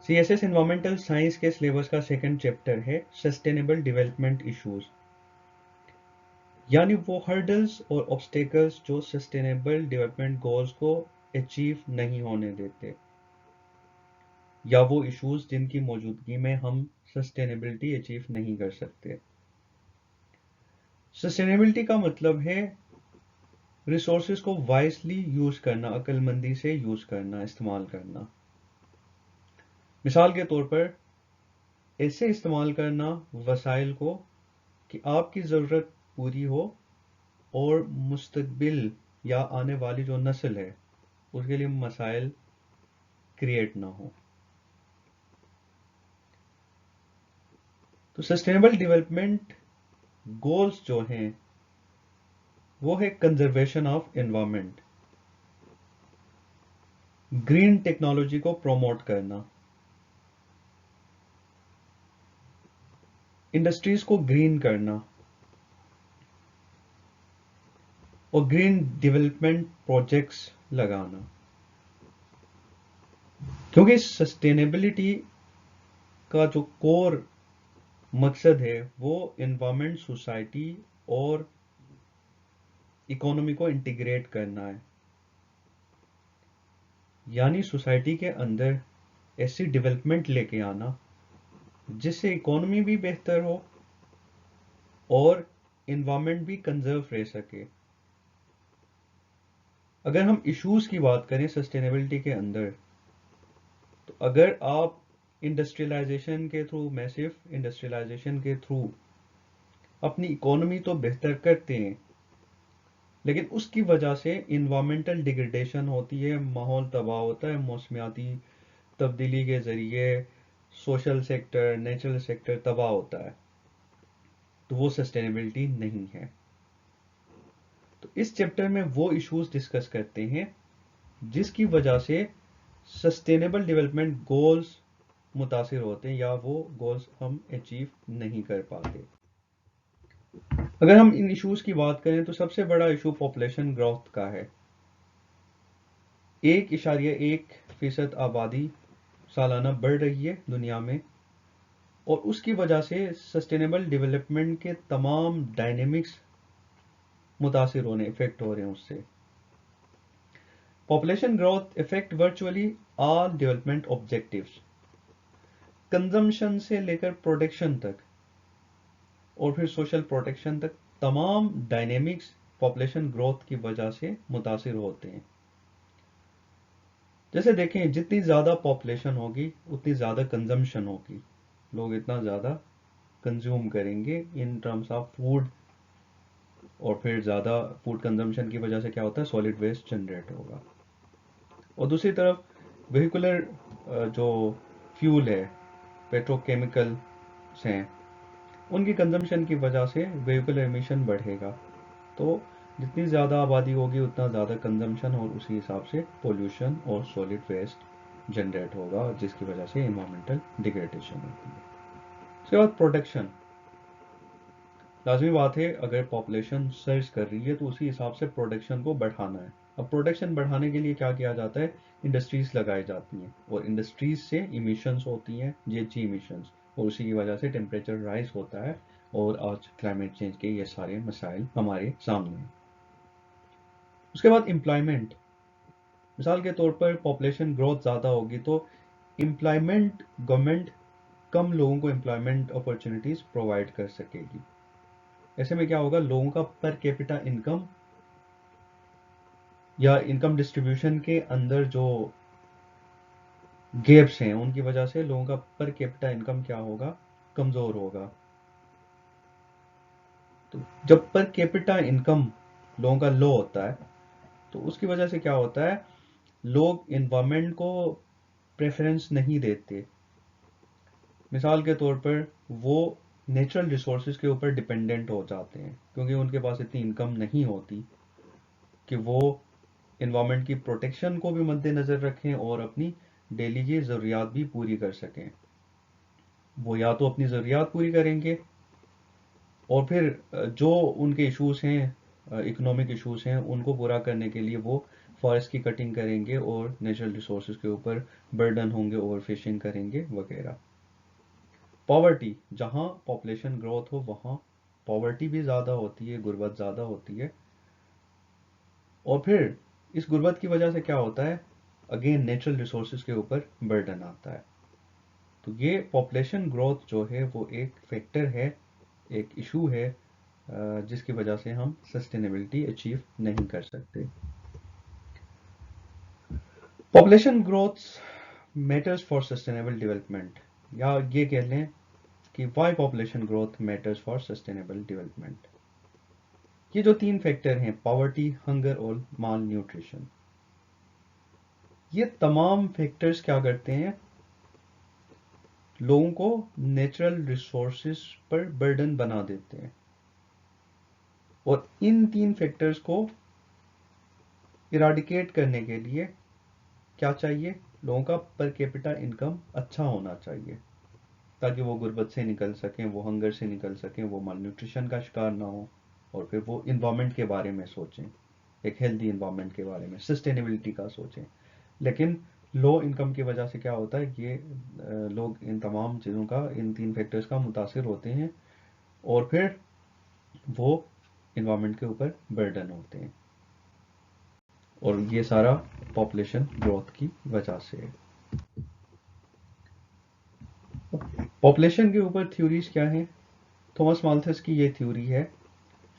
CSS environmental science के syllabus का second chapter है सस्टेनेबल डेवलपमेंट इश्यूज, यानी वो हर्डल्स और ऑब्स्टेकल्स जो सस्टेनेबल डेवलपमेंट गोल्स को अचीव नहीं होने देते, या वो इश्यूज जिनकी मौजूदगी में हम सस्टेनेबिलिटी अचीव नहीं कर सकते। सस्टेनेबिलिटी का मतलब है रिसोर्सेज को वाइजली यूज करना, अक्लमंदी से यूज करना, इस्तेमाल करना। मिसाल के तौर पर ऐसे इस्तेमाल करना वसाइल को कि आपकी ज़रूरत पूरी हो और मुस्तकबिल या आने वाली जो नस्ल है उसके लिए मसाइल क्रिएट ना हो। तो सस्टेनेबल डेवलपमेंट गोल्स जो हैं वो है conservation of environment, green technology को प्रमोट करना, इंडस्ट्रीज को ग्रीन करना और ग्रीन डेवलपमेंट प्रोजेक्ट्स लगाना। क्योंकि सस्टेनेबिलिटी का जो कोर मकसद है वो एनवायरनमेंट, सोसाइटी और इकोनॉमी को इंटीग्रेट करना है, यानी सोसाइटी के अंदर ऐसी डेवलपमेंट लेके आना जिससे इकोनॉमी भी बेहतर हो और एनवायरनमेंट भी कंजर्व रह सके। अगर हम इश्यूज की बात करें सस्टेनेबिलिटी के अंदर, तो अगर आप इंडस्ट्रियलाइजेशन के थ्रू, मैसिव इंडस्ट्रियलाइजेशन के थ्रू अपनी इकोनॉमी तो बेहतर करते हैं, लेकिन उसकी वजह से इन्वायरमेंटल डिग्रेडेशन होती है, माहौल तबाह होता है, मौसमियाती तब्दीली के ज़रिए सोशल सेक्टर, नेचुरल सेक्टर तबाह होता है, तो वो सस्टेनेबिलिटी नहीं है। तो इस चैप्टर में वो इश्यूज डिस्कस करते हैं जिसकी वजह से सस्टेनेबल डेवलपमेंट गोल्स मुतासिर होते हैं या वो गोल्स हम अचीव नहीं कर पाते। अगर हम इन इश्यूज की बात करें तो सबसे बड़ा इशू पॉपुलेशन ग्रोथ का है। 1.1% आबादी सालाना बढ़ रही है दुनिया में, और उसकी वजह से सस्टेनेबल डेवलपमेंट के तमाम डायनेमिक्स मुतासिर होने, इफेक्ट हो रहे हैं उससे। Population growth effect virtually all development objectives, consumption से लेकर प्रोटेक्शन तक और फिर सोशल प्रोटेक्शन तक, तमाम डायनेमिक्स पॉपुलेशन ग्रोथ की वजह से मुतासिर होते हैं। जैसे देखें, जितनी ज़्यादा पॉपुलेशन होगी उतनी ज़्यादा कंजम्पशन होगी, लोग इतना ज़्यादा कंज्यूम करेंगे इन टर्म्स ऑफ फूड, और फिर ज़्यादा फूड कंजम्पशन की वजह से क्या होता है, सॉलिड वेस्ट जनरेट होगा। और दूसरी तरफ व्हीकुलर जो फ्यूल है, पेट्रोकेमिकल्स हैं, उनकी कंजम्पशन की वजह से व्हीकुलर एमिशन बढ़ेगा। तो जितनी ज़्यादा आबादी होगी उतना ज़्यादा कंजम्पशन, और उसी हिसाब से पोल्यूशन और सॉलिड वेस्ट जनरेट होगा, जिसकी वजह से इन्वायरमेंटल डिग्रेडेशन होती है। उसके बाद प्रोटेक्शन, लाजमी बात है, अगर पॉपुलेशन सर्च कर रही है तो उसी हिसाब से प्रोडक्शन को बढ़ाना है। अब प्रोडक्शन बढ़ाने के लिए क्या किया जाता है, इंडस्ट्रीज लगाई जाती हैं, और इंडस्ट्रीज से इमिशंस होती हैं, जीएचजी इमिशंस, और उसी की वजह से टेम्परेचर राइज होता है, और आज क्लाइमेट चेंज के ये सारे मसाइल हमारे सामने हैं। उसके बाद एम्प्लॉयमेंट, मिसाल के तौर पर पॉपुलेशन ग्रोथ ज़्यादा होगी तो एम्प्लॉयमेंट, गवर्नमेंट कम लोगों को एम्प्लॉयमेंट अपॉर्चुनिटीज़ प्रोवाइड कर सकेगी। ऐसे में क्या होगा, लोगों का पर कैपिटा इनकम या इनकम डिस्ट्रीब्यूशन के अंदर जो गैप्स हैं उनकी वजह से लोगों का पर कैपिटा इनकम क्या होगा, कमज़ोर होगा। तो जब पर कैपिटा इनकम लोगों का लो होता है तो उसकी वजह से क्या होता है, लोग इन्वायरमेंट को प्रेफरेंस नहीं देते। मिसाल के तौर पर वो नेचुरल रिसोर्सेज के ऊपर डिपेंडेंट हो जाते हैं, क्योंकि उनके पास इतनी इनकम नहीं होती कि वो इन्वायरमेंट की प्रोटेक्शन को भी मद्देनज़र रखें और अपनी डेली की ज़रूरियात भी पूरी कर सकें। वो या तो अपनी ज़रूरियात पूरी करेंगे, और फिर जो उनके इश्यूज़ हैं, इकोनॉमिक इश्यूज़ हैं, उनको पूरा करने के लिए वो फॉरेस्ट की कटिंग करेंगे और नेचुरल रिसोर्सेज के ऊपर बर्डन होंगे, ओवर फिशिंग करेंगे वगैरह। पॉवर्टी, जहाँ पॉपुलेशन ग्रोथ हो वहाँ पॉवर्टी भी ज़्यादा होती है, गुर्बत ज़्यादा होती है। और फिर इस गुर्बत की वजह से क्या होता है, अगेन नेचुरल रिसोर्सेज के ऊपर बर्डन आता है। तो ये पॉपुलेशन ग्रोथ जो है वो एक फैक्टर है, एक इशू है जिसकी वजह से हम सस्टेनेबिलिटी अचीव नहीं कर सकते। Population growth matters for sustainable development, या ये कह लें कि why population growth matters for sustainable development. ये जो तीन फैक्टर हैं, पॉवर्टी, हंगर और माल न्यूट्रिशन, ये तमाम फैक्टर्स क्या करते हैं, लोगों को नेचुरल रिसोर्सेज पर बर्डन बना देते हैं। और इन तीन फैक्टर्स को इराडिकेट करने के लिए क्या चाहिए, लोगों का पर कैपिटा इनकम अच्छा होना चाहिए, ताकि वो गुर्बत से निकल सकें, वो हंगर से निकल सकें, वो माल न्यूट्रिशन का शिकार ना हो, और फिर वो इन्वायरमेंट के बारे में सोचें, एक हेल्दी इन्वायरमेंट के बारे में, सस्टेनेबिलिटी का सोचें। लेकिन लो इनकम की वजह से क्या होता है, ये लोग इन तमाम चीज़ों का, इन तीन फैक्टर्स का मुतासिर होते हैं और फिर वो इन्वायरमेंट के ऊपर बर्डन होते हैं। और ये सारा पॉपुलेशन ग्रोथ की वजह से है। पॉपुलेशन के ऊपर थ्योरीज क्या हैं, थॉमस माल्थस की ये थ्योरी है,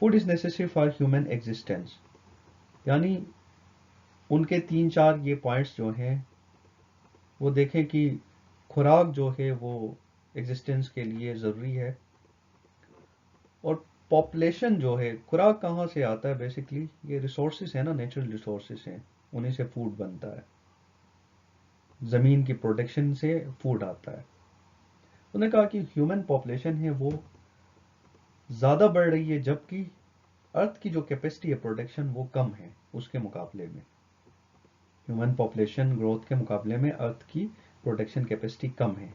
food is necessary for human existence. यानी उनके तीन चार ये पॉइंट्स जो हैं वो देखें कि खुराक जो है वो एग्जिस्टेंस के लिए ज़रूरी है। और पॉपुलेशन जो है, खुराक कहाँ से आता है, बेसिकली ये रिसोर्सेज है ना, नेचुरल रिसोर्सेज हैं, उन्हीं से फूड बनता है, ज़मीन की प्रोडक्शन से फूड आता है। उन्होंने कहा कि ह्यूमन पॉपुलेशन है वो ज़्यादा बढ़ रही है, जबकि अर्थ की जो कैपेसिटी है प्रोडक्शन वो कम है उसके मुकाबले में। ह्यूमन पॉपुलेशन ग्रोथ के मुकाबले में अर्थ की प्रोडक्शन कैपेसिटी कम है।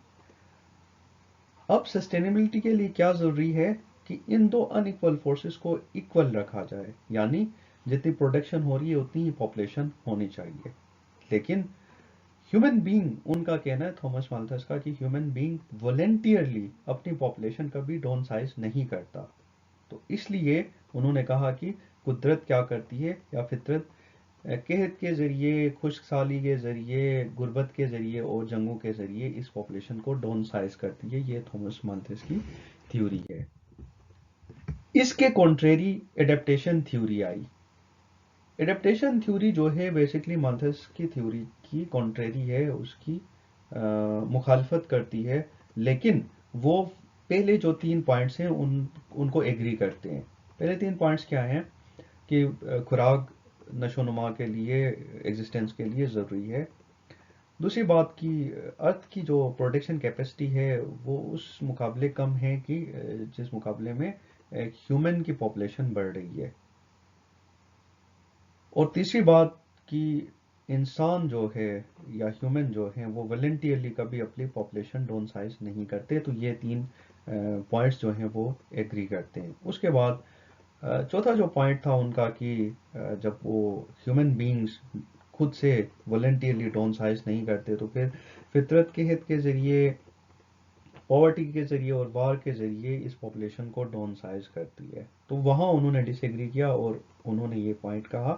अब सस्टेनेबिलिटी के लिए क्या ज़रूरी है कि इन दो अनइक्वल फोर्सेस को इक्वल रखा जाए, यानी जितनी प्रोडक्शन हो रही है उतनी ही पॉपुलेशन होनी चाहिए। लेकिन ह्यूमन बीइंग, उनका कहना है थॉमस माल्थस का, कि ह्यूमन बीइंग वॉलेंटियरली अपनी पॉपुलेशन कभी डाउन साइज नहीं करता। तो इसलिए उन्होंने कहा कि कुदरत क्या करती है, या फितरत कहत के ज़रिए, खुश्क साली के ज़रिए, गुर्बत के ज़रिए और जंगों के ज़रिए इस पॉपुलेशन को डाउन साइज करती है। ये थॉमस माल्थस की थ्योरी है। इसके कॉन्ट्रेरी एडेप्टेशन थ्योरी आई। एडेप्टेशन थ्योरी जो है बेसिकली माल्थस की थ्योरी की कॉन्ट्रेरी है, उसकी मुखालफत करती है, लेकिन वो पहले जो तीन पॉइंट्स हैं उनको एग्री करते हैं। पहले तीन पॉइंट्स क्या हैं कि खुराक नशोनुमा के लिए, एग्जिस्टेंस के लिए ज़रूरी है। दूसरी बात कि अर्थ की जो प्रोडक्शन कैपेसिटी है वो उस मुकाबले कम है कि जिस मुकाबले में ह्यूमन की पॉपुलेशन बढ़ रही है। और तीसरी बात कि इंसान जो है या ह्यूमन जो है वो वॉलंटियरली कभी अपनी पॉपुलेशन डाउन साइज नहीं करते। तो ये तीन पॉइंट्स जो हैं वो एग्री करते हैं। उसके बाद चौथा जो पॉइंट था उनका कि जब वो ह्यूमन बीइंग्स खुद से वॉलंटियरली डाउन साइज नहीं करते तो फिर फितरत के हित के ज़रिए, पॉवर्टी के ज़रिए और वार के ज़रिए इस पॉपुलेशन को डाउन साइज करती है। तो वहाँ उन्होंने डिसएग्री किया और उन्होंने ये पॉइंट कहा,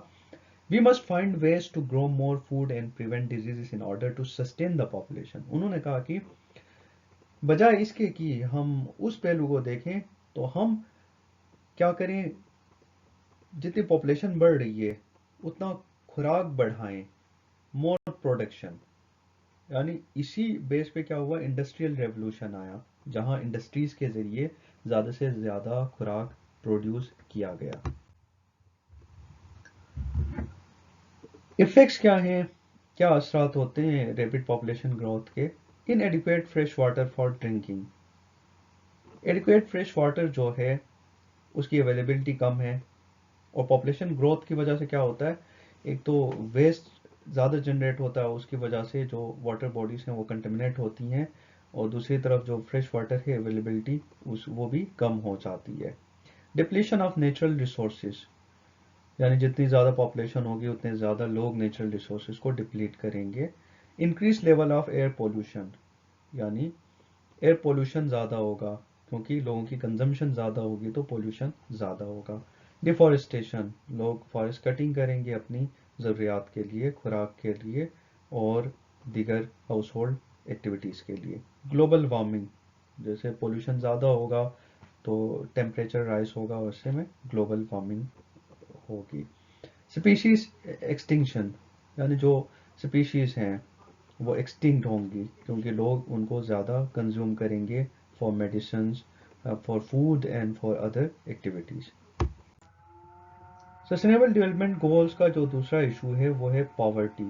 we must find ways to grow more food and prevent diseases in order to sustain the population. उन्होंने कहा कि बजाय इसके कि हम उस पहलू को देखें तो हम क्या करें, जितनी पॉपुलेशन बढ़ रही है उतना खुराक बढ़ाएं, मोर प्रोडक्शन। यानी इसी बेस पे क्या हुआ, इंडस्ट्रियल रेवोल्यूशन आया, जहां इंडस्ट्रीज के जरिए ज़्यादा से ज़्यादा खुराक प्रोड्यूस किया गया। इफेक्ट्स क्या हैं, क्या असरात होते हैं रैपिड पॉपुलेशन ग्रोथ के। इनएडिक्वेट fresh water for drinking, adequate fresh water जो है उसकी अवेलेबिलिटी कम है। और पॉपुलेशन ग्रोथ की वजह से क्या होता है, एक तो वेस्ट ज़्यादा जनरेट होता है, उसकी वजह से जो वाटर बॉडीज़ हैं वो कंटेमिनेट होती हैं, और दूसरी तरफ जो फ्रेश वाटर है अवेलेबिलिटी वो भी कम हो जाती है। डिप्लीशन ऑफ नेचुरल रिसोर्सेज, यानी जितनी ज़्यादा पॉपुलेशन होगी उतने ज़्यादा लोग नेचुरल रिसोर्सेज को डिप्लीट करेंगे। Increase level of air pollution, यानी एयर पोल्यूशन ज़्यादा होगा, क्योंकि लोगों की कंजम्पशन ज़्यादा होगी तो पोल्यूशन ज़्यादा होगा। डिफॉरेस्टेशन, लोग फॉरेस्ट कटिंग करेंगे अपनी ज़रूरियात के लिए, खुराक के लिए और दीगर हाउस होल्ड एक्टिविटीज़ के लिए। ग्लोबल वार्मिंग, जैसे पोल्यूशन ज़्यादा होगा तो टेम्परेचर राइज होगा, वैसे में ग्लोबल वार्मिंग होगी। स्पीशीज एक्सटिंक्शन, यानी जो स्पीशीज हैं वो एक्सटिंक्ट होंगी क्योंकि लोग उनको ज़्यादा कंज्यूम करेंगे for medicines, for food and for other activities. Sustainable development goals का जो दूसरा इशू है वो है पॉवर्टी।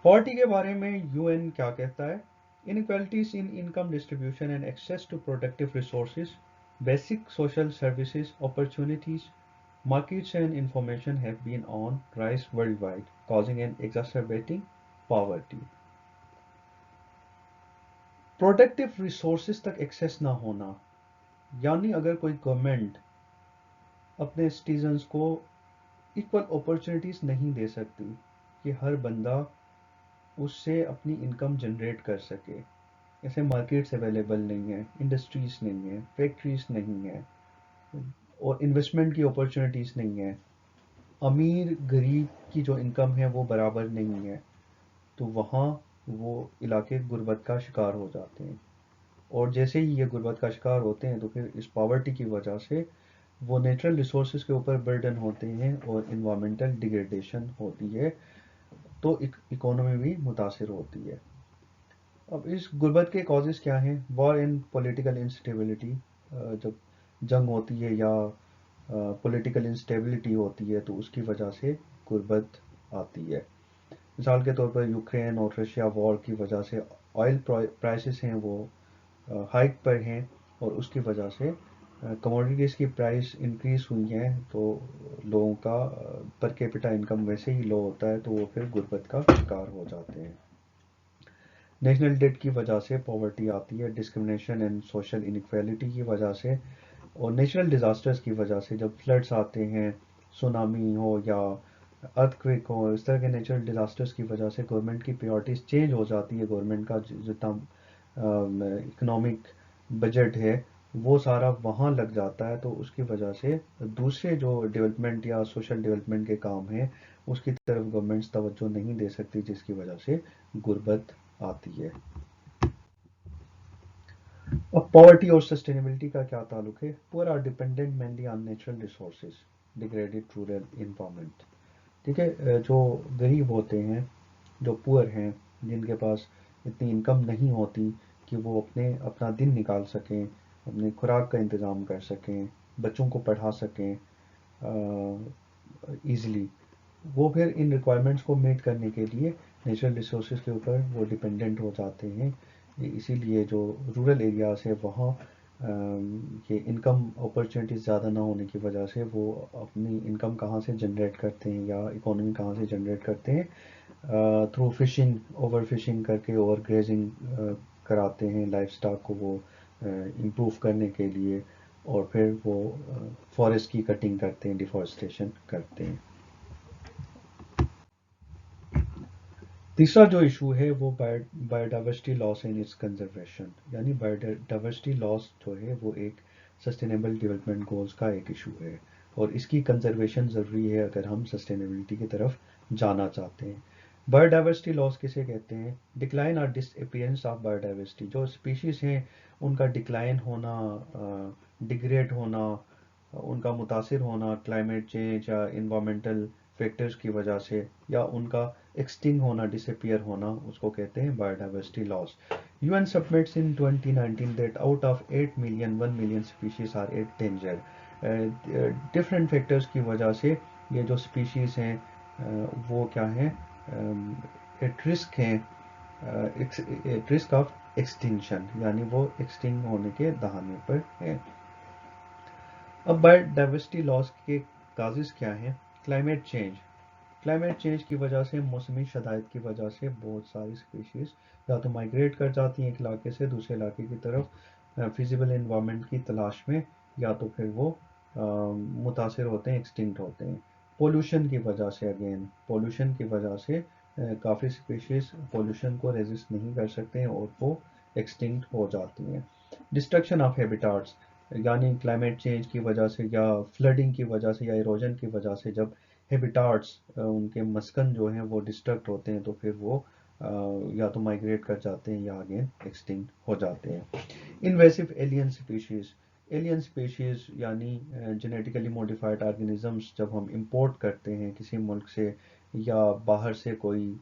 पॉवर्टी के बारे में यूएन क्या कहता है? Inequalities in income distribution and access to productive resources, basic social services, opportunities, markets and information have been on rise worldwide, causing an exacerbating poverty. Productive resources तक एक्सेस ना होना, यानी अगर कोई गवर्नमेंट अपने सिटीजन्स को इक्वल अपॉर्चुनिटीज नहीं दे सकती कि हर बंदा उससे अपनी इनकम जनरेट कर सके, ऐसे मार्केट्स अवेलेबल नहीं है, इंडस्ट्रीज नहीं है, फैक्ट्रीज नहीं है और इन्वेस्टमेंट की अपॉर्चुनिटीज नहीं है, अमीर गरीब की जो इनकम है वो बराबर नहीं है, तो वहाँ वो इलाके गुर्बत का शिकार हो जाते हैं। और जैसे ही ये गुर्बत का शिकार होते हैं तो फिर इस पॉवर्टी की वजह से वो नेचुरल रिसोर्सेज के ऊपर बर्डन होते हैं और इन्वायरमेंटल डिग्रेडेशन होती है, तो इकोनॉमी भी मुतासर होती है। अब इस गुर्बत के कॉजेज़ क्या हैं? वॉर एंड पॉलिटिकल इंस्टेबिलिटी, जब जंग होती है या पॉलिटिकल इंस्टेबिलिटी होती है तो उसकी वजह से गुर्बत आती है। मिसाल के तौर पर यूक्रेन और रशिया वॉर की वजह से ऑयल प्राइसेस हैं वो हाइक पर हैं और उसकी वजह से कमोडिटीज़ की प्राइस इंक्रीज हुई हैं, तो लोगों का पर कैपिटा इनकम वैसे ही लो होता है तो वो फिर गुर्बत का शिकार हो जाते हैं। नेशनल डेट की वजह से पॉवर्टी आती है, डिस्क्रिमिनेशन एंड सोशल इनइक्वालिटी की वजह से और नेचुरल डिज़ास्टर्स की वजह से, जब फ्लड्स आते हैं, सुनामी हो या अर्थक्वेक हो, इस तरह के नेचुरल डिज़ास्टर्स की वजह से गवर्नमेंट की प्रायोरिटीज़ चेंज हो जाती है। गवर्नमेंट का जितना इकोनॉमिक बजट है वो सारा वहाँ लग जाता है, तो उसकी वजह से दूसरे जो डेवलपमेंट या सोशल डेवलपमेंट के काम हैं उसकी तरफ गवर्नमेंट्स तवज्जो नहीं दे सकती, जिसकी वजह से गुर्बत आती है। अब पॉवर्टी और सस्टेनेबिलिटी का क्या ताल्लुक है? Poor are dependent mainly on natural resources, degraded rural environment. ठीक है, जो गरीब होते हैं, जो पुअर हैं, जिनके पास इतनी इनकम नहीं होती कि वो अपना दिन निकाल सकें, अपनी खुराक का इंतज़ाम कर सकें, बच्चों को पढ़ा सकें ईज़िली, वो फिर इन रिक्वायरमेंट्स को मीट करने के लिए नेचुरल रिसोर्सेज के ऊपर वो डिपेंडेंट हो जाते हैं। इसीलिए जो रूरल एरियाज़ है वहाँ ये इनकम अपॉर्चुनिटीज़ ज़्यादा ना होने की वजह से वो अपनी इनकम कहाँ से जनरेट करते हैं या इकोनॉमी कहाँ से जनरेट करते हैं? थ्रू फिशिंग, ओवर फिशिंग करके ओवर ग्रेजिंग कराते हैं लाइफ स्टॉक को, वो इम्प्रूव करने के लिए, और फिर वो फॉरेस्ट की कटिंग करते हैं, डिफॉरेस्टेशन करते हैं। तीसरा जो इशू है वो biodiversity loss and it's conservation, यानी बायोडाइवर्सिटी लॉस जो है वो एक सस्टेनेबल डेवलपमेंट गोल्स का एक इशू है और इसकी कंजर्वेशन ज़रूरी है अगर हम सस्टेनेबिलिटी की तरफ जाना चाहते हैं। बायोडाइवर्सिटी लॉस किसे कहते हैं? डिक्लाइन और डिसअपीयरेंस ऑफ बायोडाइवर्सिटी, जो स्पीशीज़ हैं उनका डिक्लाइन होना, डिग्रेड होना, उनका मुतासिर होना क्लाइमेट चेंज या इन्वामेंटल फैक्टर्स की वजह से, या उनका एक्सटिंग होना, डिसअपीयर होना, उसको कहते हैं biodiversity loss. UN submits in 2019 that out of 8 million 1 million species are at danger. Different factors की वजह से ये जो स्पीशीज हैं वो क्या हैं, एट रिस्क हैं, एट रिस्क ऑफ एक्सटिंक्शन, यानी वो एक्सटिंग होने के दहाने पर है। अब बायोडाइवर्सिटी लॉस के काजेज़ क्या हैं? क्लाइमेट चेंज, क्लाइमेट चेंज की वजह से, मौसमी शदायत की वजह से बहुत सारी स्पीशीज़ या तो माइग्रेट कर जाती हैं एक इलाके से दूसरे इलाके की तरफ फिजिबल इन्वायरमेंट की तलाश में, या तो फिर वो मुतासिर होते हैं, एक्सटिंक्ट होते हैं। पोल्यूशन की वजह से, अगेन पोल्यूशन की वजह से काफ़ी स्पीशीज़ पोल्यूशन को रेजिस्ट नहीं कर सकते हैं और वो एक्सटिंक्ट हो जाती हैं। डिस्ट्रक्शन ऑफ हैबिटाट्स, यानी क्लाइमेट चेंज की वजह से या फ्लडिंग की वजह से या इरोजन की वजह से जब हैबिटाट्स उनके मस्कन जो हैं वो डिस्ट्रक्ट होते हैं तो फिर वो या तो माइग्रेट कर जाते हैं या अगेन एक्सटिंक्ट हो जाते हैं। इन्वेसिव एलियन स्पीशीज यानी जेनेटिकली मॉडिफाइड ऑर्गेनिजम्स जब हम इंपोर्ट करते हैं किसी मुल्क से या बाहर से कोई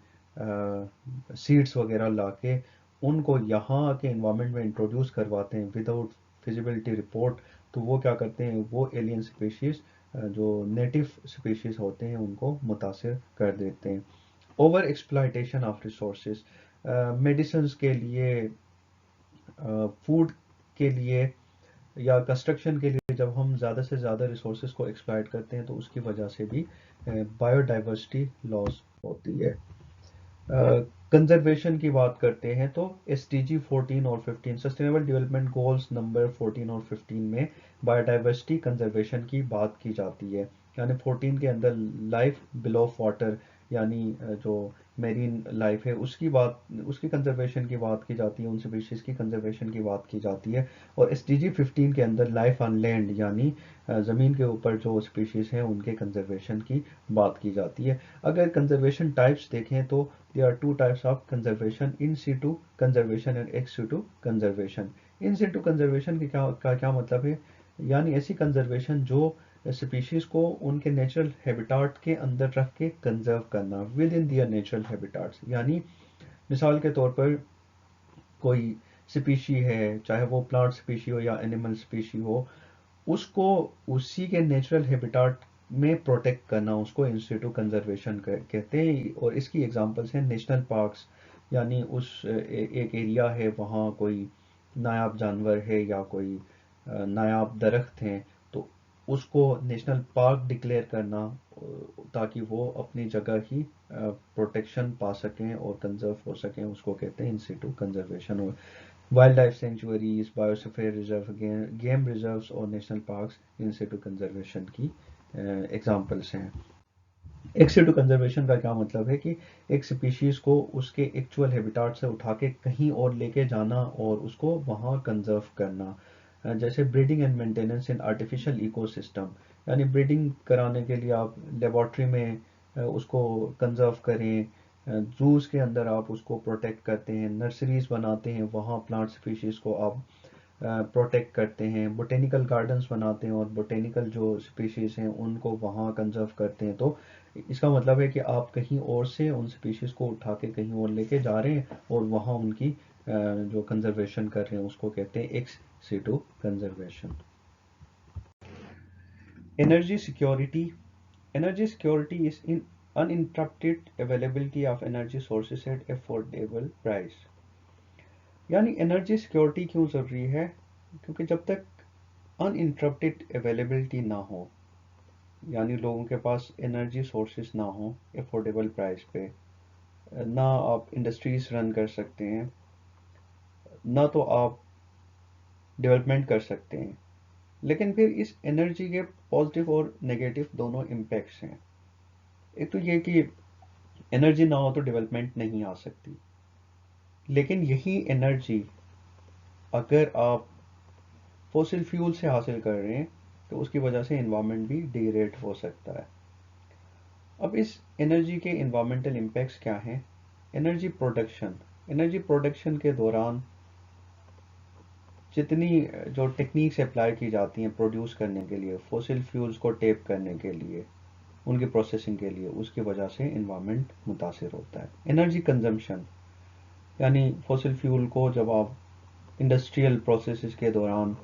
सीड्स वगैरह लाके उनको यहाँ के इन्वायरमेंट में इंट्रोड्यूस करवाते हैं विदाउट फिजिबिलिटी रिपोर्ट, तो वो क्या करते हैं, वो एलियन स्पीशीज जो नेटिव स्पीशीज होते हैं उनको मुतासिर कर देते हैं। Over exploitation of resources, medicine के लिए, फूड के लिए या कंस्ट्रक्शन के लिए जब हम ज़्यादा से ज़्यादा रिसोर्सेज को एक्सप्लॉइट करते हैं तो उसकी वजह से भी बायोडाइवर्सिटी लॉस होती है। कंजर्वेशन की बात करते हैं तो SDG 14 और 15, सस्टेनेबल डेवलपमेंट गोल्स नंबर 14 और 15 में बायोडाइवर्सिटी कंजर्वेशन की बात की जाती है। यानी 14 के अंदर लाइफ बिलो वाटर, यानी जो मेरीन लाइफ है उसकी कंजर्वेशन की बात की जाती है, उन स्पीशीज की कंजर्वेशन की बात की जाती है। और SDG 15 के अंदर लाइफ ऑन लैंड, यानी ज़मीन के ऊपर जो स्पीशीज हैं उनके कंजर्वेशन की बात की जाती है। अगर कंजर्वेशन टाइप्स देखें तो there are two types of conservation: in situ conservation and ex situ conservation। in situ conservation का क्या मतलब है, यानी ऐसी कंजर्वेशन जो स्पीशीज को उनके नेचुरल हैबिटाट के अंदर रख के कंजर्व करना, within their natural habitats. यानी मिसाल के तौर पर कोई स्पीशी है, चाहे वो प्लांट स्पीशी हो या एनिमल स्पीशी हो, उसको उसी के नेचुरल हैबिटाट में प्रोटेक्ट करना, उसको इन सिटू कंजर्वेशन कहते हैं। और इसकी एग्जांपल्स हैं नेशनल पार्क्स, यानी एक एरिया है, वहाँ कोई नायाब जानवर है या कोई नायाब दरख्त हैं, तो उसको नेशनल पार्क डिक्लेयर करना ताकि वो अपनी जगह ही प्रोटेक्शन पा सकें और कंजर्व हो सकें, उसको कहते हैं इन सिटू कंजर्वेशन। और wildlife sanctuaries, biosphere reserve, game reserves और national parks in situ conservation की एग्जांपल्स हैं। एक्स सिटू कंजर्वेशन का क्या मतलब है कि एक स्पीशीज को उसके एक्चुअल हैबिटाट से उठा के कहीं और लेके जाना और उसको वहाँ कंजर्व करना। जैसे breeding and maintenance in artificial ecosystem, यानी ब्रीडिंग कराने के लिए आप लेबॉर्ट्री में उसको कंजर्व करें, जूस के अंदर आप उसको प्रोटेक्ट करते हैं, नर्सरीज बनाते हैं, वहाँ प्लांट स्पीशीज को आप प्रोटेक्ट करते हैं, बोटेनिकल गार्डन्स बनाते हैं और बोटेनिकल जो स्पीशीज हैं उनको वहाँ कंजर्व करते हैं। तो इसका मतलब है कि आप कहीं और से उन स्पीशीज को उठा के कहीं और लेके जा रहे हैं और वहाँ उनकी जो कंजर्वेशन कर रहे हैं उसको कहते हैं ex situ conservation. Energy security, energy security is in uninterrupted availability of energy sources at affordable price। यानी एनर्जी सिक्योरिटी क्यों ज़रूरी है, क्योंकि जब तक अनइंटरप्टेड अवेलेबिलिटी ना हो, यानी लोगों के पास एनर्जी सोर्सेज ना हो अफोर्डेबल प्राइस पे, ना आप इंडस्ट्रीज रन कर सकते हैं, ना तो आप डेवलपमेंट कर सकते हैं। लेकिन फिर इस एनर्जी के पॉजिटिव और नेगेटिव दोनों इम्पैक्ट्स हैं। एक तो ये कि एनर्जी ना हो तो डेवलपमेंट नहीं आ सकती, लेकिन यही एनर्जी अगर आप फॉसिल फ्यूल से हासिल कर रहे हैं तो उसकी वजह से इन्वायरमेंट भी डिग्रेड हो सकता है। अब इस एनर्जी के इन्वायरमेंटल इम्पैक्ट्स क्या हैं। एनर्जी प्रोडक्शन के दौरान जितनी जो टेक्निक्स अप्लाई की जाती हैं प्रोड्यूस करने के लिए, फॉसिल फ्यूल्स को टेप करने के लिए, उनकी प्रोसेसिंग के लिए, उसकी वजह से इन्वायरमेंट मुतासिर होता है। एनर्जी कंजम्पशन, यानी फॉसिल फ्यूल को जब आप इंडस्ट्रियल प्रोसेसेस के दौरान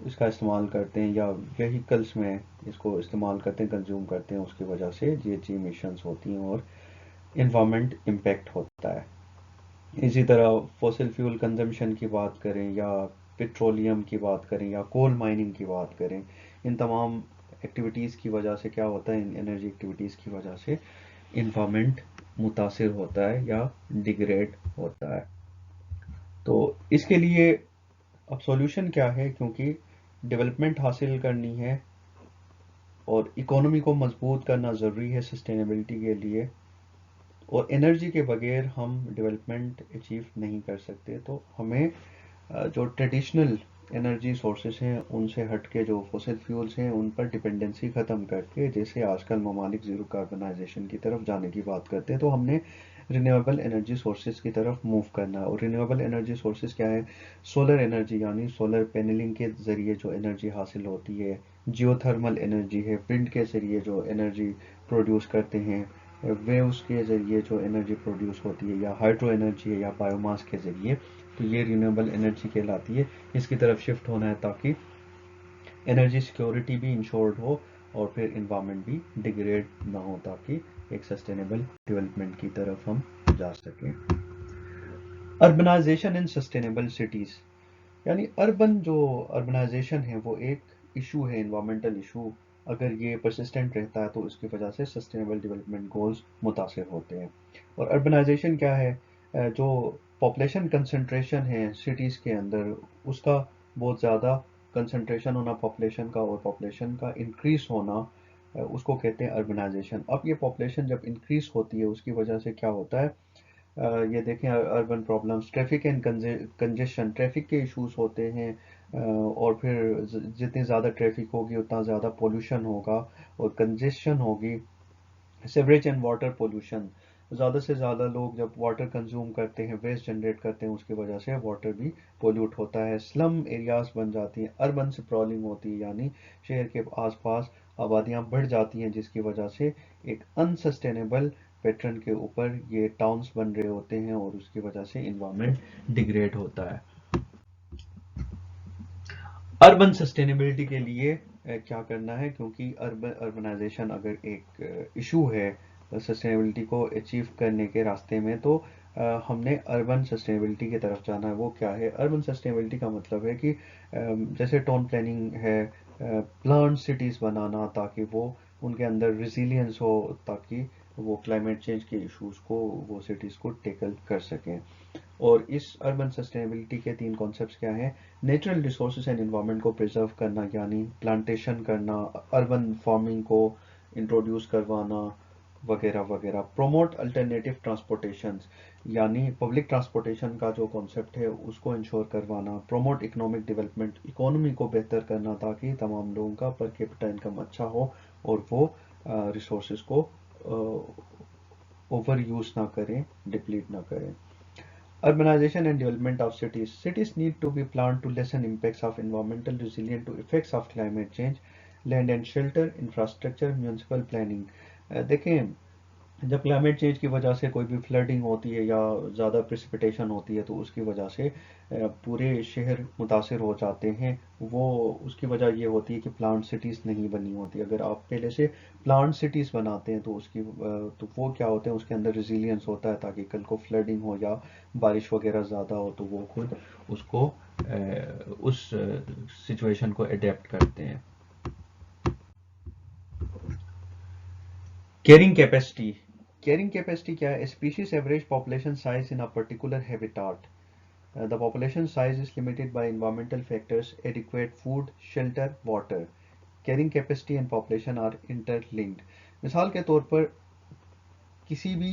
इसका इस्तेमाल करते हैं या व्हीकल्स में इसको इस्तेमाल करते हैं, कंज्यूम करते हैं, उसकी वजह से GHG इमिशंस होती हैं और इन्वायरमेंट इम्पैक्ट होता है। इसी तरह फॉसिल फ्यूल कंजम्पशन की बात करें या पेट्रोलियम की बात करें या कोल माइनिंग की बात करें, इन तमाम एक्टिविटीज़ की वजह से क्या होता है, इन एनर्जी एक्टिविटीज़ की वजह से इन्वायरमेंट मुतासिर होता है या डिग्रेड होता है। तो इसके लिए अब सॉल्यूशन क्या है, क्योंकि डेवलपमेंट हासिल करनी है और इकोनॉमी को मजबूत करना ज़रूरी है सस्टेनेबिलिटी के लिए, और एनर्जी के बगैर हम डेवलपमेंट अचीव नहीं कर सकते। तो हमें जो ट्रेडिशनल एनर्जी सोर्सेस हैं उनसे हट के जो फॉसिल फ्यूल्स हैं उन पर डिपेंडेंसी ख़त्म करके, जैसे आजकल ममालिक ज़ीरो कार्बनाइजेशन की तरफ जाने की बात करते हैं, तो हमने रिन्यूएबल एनर्जी सोर्सेज की तरफ मूव करना है। और रिन्यूएबल एनर्जी सोर्सेज क्या है? सोलर एनर्जी, यानी सोलर पैनलिंग के ज़रिए जो एनर्जी हासिल होती है, जियोथर्मल एनर्जी है, विंड के ज़रिए जो एनर्जी प्रोड्यूस करते हैं, वेव्स के ज़रिए जो एनर्जी प्रोड्यूस होती है, या हाइड्रो एनर्जी है, या बायोमास के ज़रिए, तो ये रिन्यूएबल एनर्जी कहलाती है। इसकी तरफ शिफ्ट होना है ताकि एनर्जी सिक्योरिटी भी इंश्योर्ड हो और फिर इन्वायरमेंट भी डिग्रेड ना हो, ताकि एक सस्टेनेबल डेवलपमेंट की तरफ हम जा सकें। अर्बनाइजेशन इन सस्टेनेबल सिटीज़, यानी अर्बनाइजेशन है वो एक इशू है, इन्वायरमेंटल इशू। अगर ये परसिस्टेंट रहता है तो इसकी वजह से सस्टेनेबल डेवलपमेंट गोल्स मुतासिर होते हैं। और अर्बनाइजेशन क्या है? जो पॉपुलेशन कंसंट्रेशन है सिटीज़ के अंदर, उसका बहुत ज़्यादा कंसंट्रेशन होना पॉपुलेशन का, और पॉपुलेशन का इंक्रीज होना, उसको कहते हैं अर्बनाइजेशन। अब ये पॉपुलेशन जब इंक्रीज होती है उसकी वजह से क्या होता है? ये देखें, urban problems, traffic and congestion, traffic के इश्यूज होते हैं, और फिर जितनी ज़्यादा ट्रैफिक होगी उतना ज़्यादा पोल्यूशन होगा और कंजेशन होगी। सेवरेज एंड वाटर पोल्यूशन, ज़्यादा से ज़्यादा लोग जब वाटर कंज्यूम करते हैं, वेस्ट जनरेट करते हैं, उसकी वजह से वाटर भी पोल्यूट होता है। स्लम एरियाज बन जाती हैं, अर्बन स्प्रॉलिंग होती है, यानी शहर के आसपास आबादियाँ बढ़ जाती हैं, जिसकी वजह से एक अनसस्टेनेबल पैटर्न के ऊपर ये टाउन्स बन रहे होते हैं, और उसकी वजह से इन्वायरमेंट डिग्रेड होता है। अर्बन सस्टेनेबिलिटी के लिए क्या करना है? क्योंकि अर्बनाइजेशन अगर एक इशू है सस्टेनेबिलिटी को अचीव करने के रास्ते में, तो हमने अर्बन सस्टेनेबिलिटी की तरफ जाना है। वो क्या है? अर्बन सस्टेनेबिलिटी का मतलब है कि जैसे टाउन प्लानिंग है, प्लान सिटीज़ बनाना ताकि वो उनके अंदर रिजिलियंस हो, ताकि वो क्लाइमेट चेंज के इश्यूज को, वो सिटीज़ को टेकल कर सकें। और इस अर्बन सस्टेनेबिलिटी के 3 कॉन्सेप्ट्स क्या हैं? नेचुरल रिसोर्सेज एंड एनवायरनमेंट को प्रिजर्व करना, यानी प्लांटेशन करना, अर्बन फार्मिंग को इंट्रोड्यूस करवाना, वगैरह वगैरह। प्रोमोट अल्टरनेटिव ट्रांसपोर्टेशंस, यानी पब्लिक ट्रांसपोर्टेशन का जो कॉन्सेप्ट है उसको इंश्योर करवाना। प्रोमोट इकोनॉमिक डेवलपमेंट, इकोनॉमी को बेहतर करना ताकि तमाम लोगों का पर कैपिटा इनकम अच्छा हो और वो रिसोर्सेज को ओवर यूज ना करें, डिप्लीट ना करें। Urbanization and development of cities. Cities need to be planned to lessen impacts of environmental resilience to effects of climate change, land and shelter, infrastructure, municipal planning. देखें, जब climate change की वजह से कोई भी फ्लडिंग होती है या ज़्यादा प्रेसिपिटेशन होती है, तो उसकी वजह से पूरे शहर मुतासर हो जाते हैं। वो उसकी वजह ये होती है कि प्लांट सिटीज़ नहीं बनी होती। अगर आप पहले से प्लांट सिटीज़ बनाते हैं तो तो वो क्या होते हैं, उसके अंदर रिजिलियंस होता है, ताकि कल को फ्लडिंग हो या बारिश वगैरह ज़्यादा हो तो वो खुद उसको उस सिचुएशन को अडेप्ट करते हैं। कैरिंग कैपेसिटी, कैरिंग कैपेसिटी क्या है? Species average population size in a particular habitat. The population size is limited by environmental factors, adequate food, shelter, water. Carrying capacity and population are interlinked. मिसाल के तौर पर किसी भी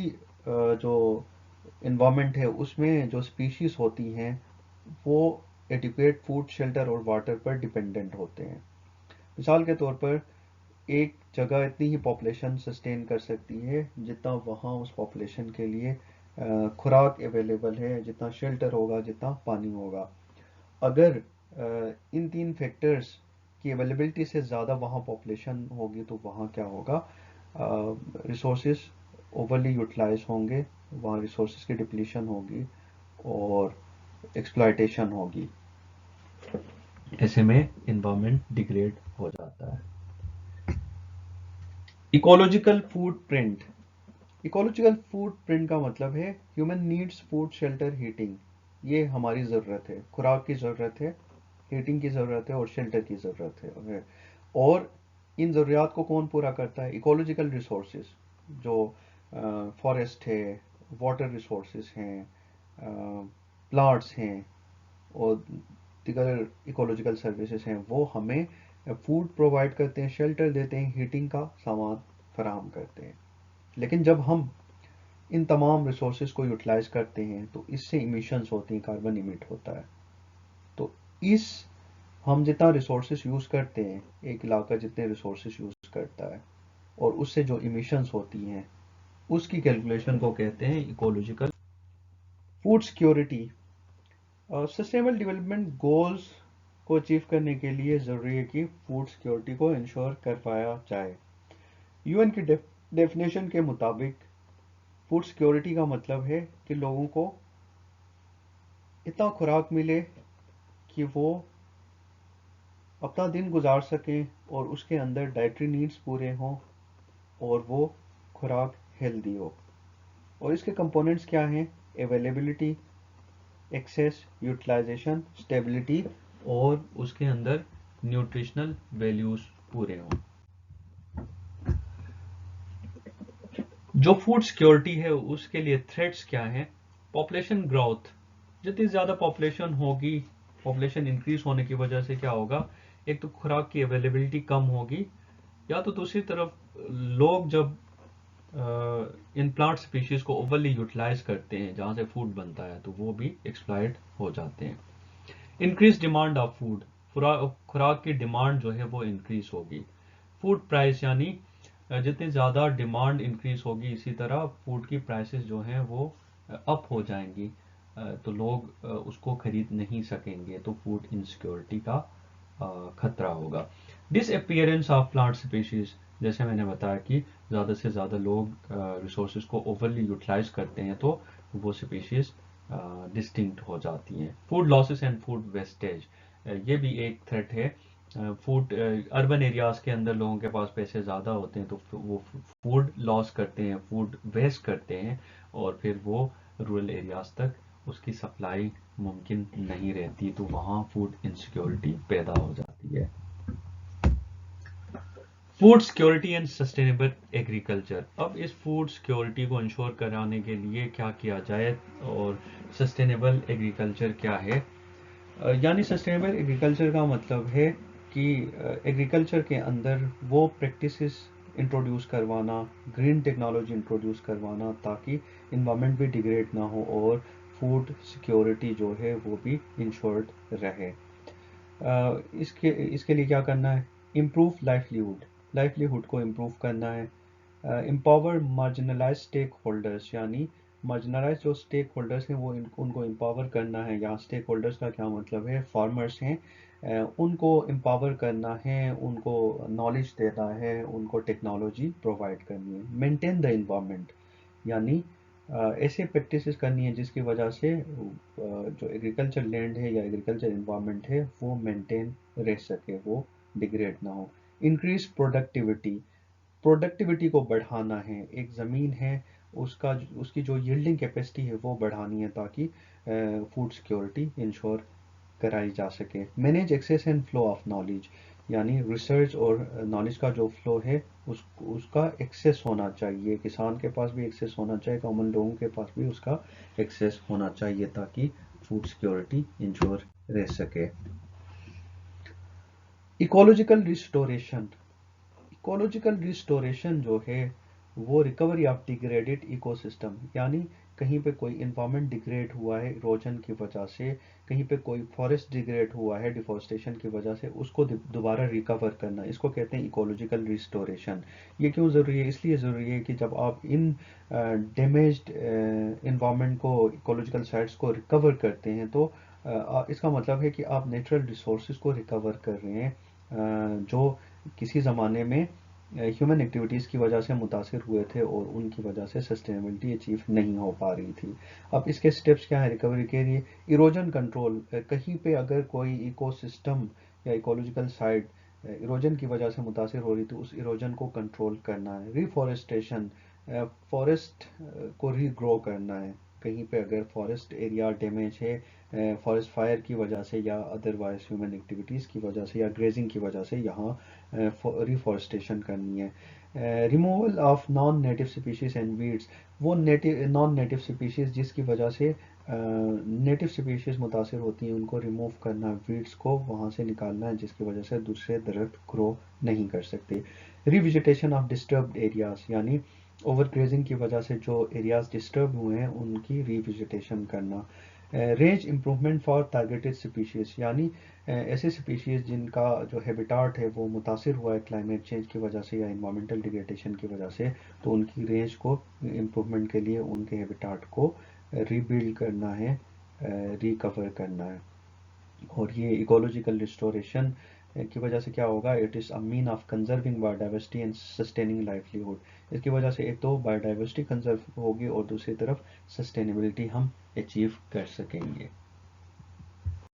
जो environment है उसमें जो species होती हैं वो adequate food, shelter और water पर dependent होते हैं। मिसाल के तौर पर एक जगह इतनी ही पॉपुलेशन सस्टेन कर सकती है जितना वहाँ उस पॉपुलेशन के लिए खुराक अवेलेबल है, जितना शेल्टर होगा, जितना पानी होगा। अगर इन 3 फैक्टर्स की अवेलेबिलिटी से ज़्यादा वहाँ पॉपुलेशन होगी तो वहाँ क्या होगा? रिसोर्सेज ओवरली यूटिलाइज होंगे, वहाँ रिसोर्सेज की डिप्लीशन होगी और एक्सप्लॉयटेशन होगी। ऐसे में इन्वायरमेंट डिग्रेड हो जाता है। इकोलॉजिकल फुटप्रिंट, इकोलॉजिकल फुटप्रिंट का मतलब है human needs food, shelter, heating. ये हमारी ज़रूरत है, खुराक की ज़रूरत है, हीटिंग की ज़रूरत है और शेल्टर की ज़रूरत है। और इन ज़रूरियात को कौन पूरा करता है? इकोलॉजिकल रिसोर्सेज, जो फॉरेस्ट है, वाटर रिसोर्सेज हैं, प्लांट्स हैं और दीगर इकोलॉजिकल सर्विसेज हैं, वो हमें फूड प्रोवाइड करते हैं, शेल्टर देते हैं, हीटिंग का सामान फराहम करते हैं। लेकिन जब हम इन तमाम रिसोर्सेज को यूटिलाइज करते हैं तो इससे इमिशंस होती हैं, कार्बन इमिट होता है। तो इस हम जितना रिसोर्सेज यूज़ करते हैं, एक इलाका जितने रिसोर्सेज यूज़ करता है और उससे जो इमिशंस होती हैं उसकी कैलकुलेशन को कहते हैं ecological. Food security, sustainable development goals को अचीव करने के लिए ज़रूरी है कि फूड सिक्योरिटी को इंश्योर कर पाया जाए। यूएन की डेफिनेशन के मुताबिक फूड सिक्योरिटी का मतलब है कि लोगों को इतना खुराक मिले कि वो अपना दिन गुजार सकें और उसके अंदर डाइटरी नीड्स पूरे हों और वो खुराक हेल्दी हो। और इसके कंपोनेंट्स क्या हैं? अवेलेबिलिटी, एक्सेस, यूटिलाइजेशन, स्टेबिलिटी और उसके अंदर न्यूट्रिशनल वैल्यूज पूरे हों। जो फूड सिक्योरिटी है उसके लिए थ्रेट्स क्या हैं? पॉपुलेशन ग्रोथ, जितनी ज़्यादा पॉपुलेशन होगी, पॉपुलेशन इंक्रीज होने की वजह से क्या होगा? एक तो खुराक की अवेलेबिलिटी कम होगी, या तो दूसरी तरफ लोग जब इन प्लांट स्पीशीज को ओवरली यूटिलाइज करते हैं जहाँ से फूड बनता है तो वो भी एक्सप्लॉइट हो जाते हैं। इंक्रीज डिमांड ऑफ फूड, खुराक की डिमांड जो है वो इंक्रीज होगी। फूड प्राइस, यानी जितनी ज़्यादा डिमांड इंक्रीज होगी इसी तरह फूड की प्राइसेस जो हैं वो अप हो जाएंगी, तो लोग उसको खरीद नहीं सकेंगे, तो फूड इनसिक्योरिटी का खतरा होगा। डिसअपियरेंस ऑफ प्लांट स्पीशीज, जैसे मैंने बताया कि ज़्यादा से ज़्यादा लोग रिसोर्सेज को ओवरली यूटिलाइज करते हैं तो वो स्पीशीज डिस्टिंक्ट हो जाती हैं। Food losses and food wastage, ये भी एक थ्रेट है। फूड अर्बन एरियाज के अंदर लोगों के पास पैसे ज़्यादा होते हैं तो वो फूड लॉस करते हैं, फूड वेस्ट करते हैं और फिर वो रूरल एरियाज तक उसकी सप्लाई मुमकिन नहीं रहती, तो वहाँ फूड इनसिक्योरिटी पैदा हो जाती है। Food security and sustainable agriculture, अब इस फूड सिक्योरिटी को इंश्योर कराने के लिए क्या किया जाए और सस्टेनेबल एग्रीकल्चर क्या है? यानी सस्टेनेबल एग्रीकल्चर का मतलब है कि एग्रीकल्चर के अंदर वो प्रैक्टिसेस इंट्रोड्यूस करवाना, ग्रीन टेक्नोलॉजी इंट्रोड्यूस करवाना ताकि इन्वायरमेंट भी डिग्रेड ना हो और फूड सिक्योरिटी जो है वो भी इंश्योर्ड रहे। इसके लिए क्या करना है? इम्प्रूव लाइवलीहुड, लाइवलीहुड को इम्प्रूव करना है। एम्पावर मार्जिनलाइज स्टेक होल्डर्स, यानी मार्जिनलाइज जो स्टेक होल्डर्स हैं वो उनको एम्पावर करना है। यहाँ स्टेक होल्डर्स का क्या मतलब है? फार्मर्स हैं, उनको एम्पावर करना है, उनको नॉलेज देना है, उनको टेक्नोलॉजी प्रोवाइड करनी है। मेंटेन द इन्वायरमेंट, यानी ऐसे प्रैक्टिसेस करनी है जिसकी वजह से जो एग्रीकल्चर लैंड है या एग्रीकल्चर इन्वायरमेंट है वो मेंटेन रह सके, वो डिग्रेड ना हो। इंक्रीज प्रोडक्टिविटी, प्रोडक्टिविटी को बढ़ाना है। एक ज़मीन है उसका उसकी जो यील्डिंग कैपेसिटी है वो बढ़ानी है ताकि फूड सिक्योरिटी इंश्योर कराई जा सके। Manage access and flow of knowledge, यानी रिसर्च और नॉलेज का जो फ्लो है उसका एक्सेस होना चाहिए, किसान के पास भी एक्सेस होना चाहिए, कॉमन लोगों के पास भी उसका एक्सेस होना चाहिए ताकि फूड सिक्योरिटी इंश्योर रह सके। इकोलॉजिकल रिस्टोरेशन, इकोलॉजिकल रिस्टोरेशन जो है वो रिकवरी ऑफ डिग्रेडेड इकोसिस्टम, यानी कहीं पे कोई इन्वायरमेंट डिग्रेड हुआ है इरोजन की वजह से, कहीं पे कोई फॉरेस्ट डिग्रेड हुआ है डिफॉरेस्टेशन की वजह से, उसको दोबारा रिकवर करना, इसको कहते हैं इकोलॉजिकल रिस्टोरेशन। ये क्यों ज़रूरी है? इसलिए ज़रूरी है कि जब आप इन डैमेज्ड इन्वायरमेंट को, इकोलॉजिकल साइट्स को रिकवर करते हैं तो इसका मतलब है कि आप नेचुरल रिसोर्सेज को रिकवर कर रहे हैं जो किसी ज़माने में ह्यूमन एक्टिविटीज़ की वजह से मुतासिर हुए थे और उनकी वजह से सस्टेनेबिलिटी अचीव नहीं हो पा रही थी। अब इसके स्टेप्स क्या है रिकवरी के लिए? इरोजन कंट्रोल, कहीं पे अगर कोई इकोसिस्टम या इकोलॉजिकल साइट इरोजन की वजह से मुतासिर हो रही थी उस इरोजन को कंट्रोल करना है। रिफॉरेस्टेशन, फॉरेस्ट को रीग्रो करना है, कहीं पे अगर फॉरेस्ट एरिया डैमेज है फॉरेस्ट फायर की वजह से या अदरवाइज ह्यूमन एक्टिविटीज़ की वजह से या ग्रेजिंग की वजह से, यहाँ रिफॉरेस्टेशन करनी है। Removal of non native species and weeds, वो नेटिव नॉन नेटिव स्पीशीज़ जिसकी वजह से नेटिव स्पीशीज़ मुतासिर होती हैं, उनको रिमूव करना, वीड्स को वहाँ से निकालना है, जिसकी वजह से दूसरे दरख्त ग्रो नहीं कर सकते। रिविजिटेशन ऑफ डिस्टर्ब्ड एरियाज़, यानी ओवर ग्रेजिंग की वजह से जो एरियाज़ डिस्टर्ब हुए हैं उनकी रिविजिटेशन करना। Range improvement for targeted species, यानी ऐसे स्पीशीज़ जिनका जो हैबिटाट है वो मुतासिर हुआ है क्लाइमेट चेंज की वजह से या इन्वायरमेंटल डिग्रेडेशन की वजह से, तो उनकी रेंज को इम्प्रूवमेंट के लिए उनके हैबिटाट को रीबिल्ड करना है, रिकवर करना है। और ये इकोलॉजिकल रिस्टोरेशन की वजह से क्या होगा, it is a mean of conserving biodiversity and sustaining livelihood. इसकी वजह से एक तो बायोडाइवर्सिटी कंजर्व होगी और दूसरी तरफ सस्टेनेबिलिटी हम अचीव कर सकेंगे।